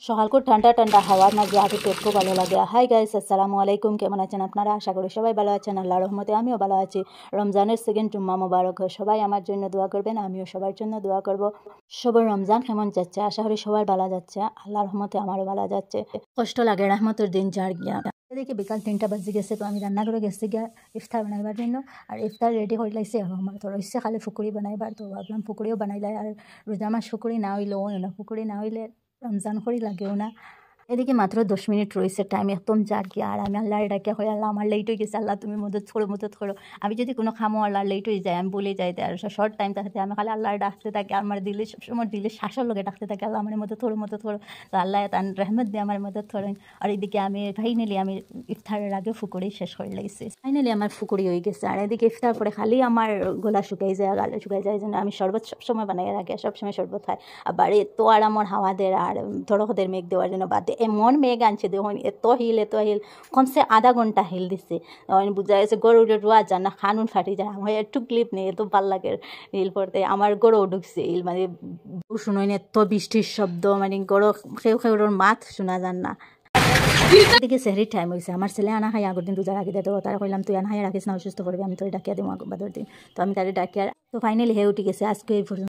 সকাল করে ঠান্ডা ঠান্ডা হাওয়ার মাঝে হাঁটতে খুব ভালো লাগে। হাই গাইস, আসসালামু আলাইকুম। কেমন আছেন আপনারা? আশা করি সবাই ভালো আছেন। আল্লাহর রহমতে আমিও ভালো আছি। রমজানের সেকেন্ড জুম্মা মোবারক হোক। সবাই আমার জন্য দোয়া করবেন, আমিও সবার জন্য দোয়া করব। সবার রমজান কেমন যাচ্ছে? আশা করি সবার ভালো যাচ্ছে। আল্লাহর রহমতে আমারও ভালো যাচ্ছে। কষ্ট লাগে রহমতের দিন যার গিয়া। এদিকে বিকাল 3টা বাজে গেছে, তো আমি রান্না করে গেছি গিয়া ইফতার বানাইবার জন্য। আর ইফতার রেডি হয়ে লাইছে। আমার তো রয়েছে খালি ফুকুরি বানাইবার, তো ভাবলাম ফুকুরিও বানাইলাই। আর রোজা মাস ফুকুরি না হইলেও না, ফুকুরি না হইলে রমজান করি লাগেও না। এদিকে মাত্র 10 মিনিট রয়েছে, টাইম একদম যার কি। আর আমি আল্লাহর ডাকে হয়ে আল্লাহ আমার লেট হয়ে গেছে, আল্লাহ তুমি মদত করো। আমি যদি কোনো খামো আল্লাহ লেট হয়ে যায়, আমি বলে যাই। আর শর্ট টাইম থাকতে আমি খালি আল্লাহর ডাকতে থাকি। আমার দিলে সবসময় দিলে শ্বাসের লগে ডাকতে থাকি, আল্লাহ আমার মদত করো। তো আল্লাহ তার রহমত দিয়ে আমার মদত করেন। আর এদিকে আমি ফাইনালি আমি ইফতারের আগে ফুকুরি শেষ করে লাইছি। ফাইনালি আমার ফুকুরি হয়ে গেছে। আর এদিকে ইফতার পরে খালি আমার গলা শুকাই যায়, গালা শুকাই যায়। যেন আমি শরবত সবসময় বানাই রাখি, সবসময় শরবত খাই। আবার এত আর আমার হাওয়াদের আর ধরকদের মেঘ দেওয়ার জন্য বাদে এমন মেঘ আনছে, দেখুন এত হিল কমসে আধা ঘন্টা হিল দিচ্ছে। বুঝা গেছে গরু রোয়া যান না, খানুন ফাটি যায়। আমার একটু ক্লিপ নেই, এত ভাল লাগে হিল পড়তে। আমার গরু ঢুকছে হিল, মানে শুনোই এত বৃষ্টির শব্দ, মানে গরু খেউর মাত শোনা যান না। এদিকে সেহরির টাইম হয়েছে। আমার ছেলে আনা খাই আগের দিন রোজা রাখি দেয়, তো তারা কইলাম তুই আনা খাই রাখিস না, অসুস্থ করবি, আমি তোর ডাকিয়া দিব বাদর দিন। তো আমি তাদের ডাকিয়া, তো ফাইনালি হে উঠে গেছে। আজকে এই পর্যন্ত।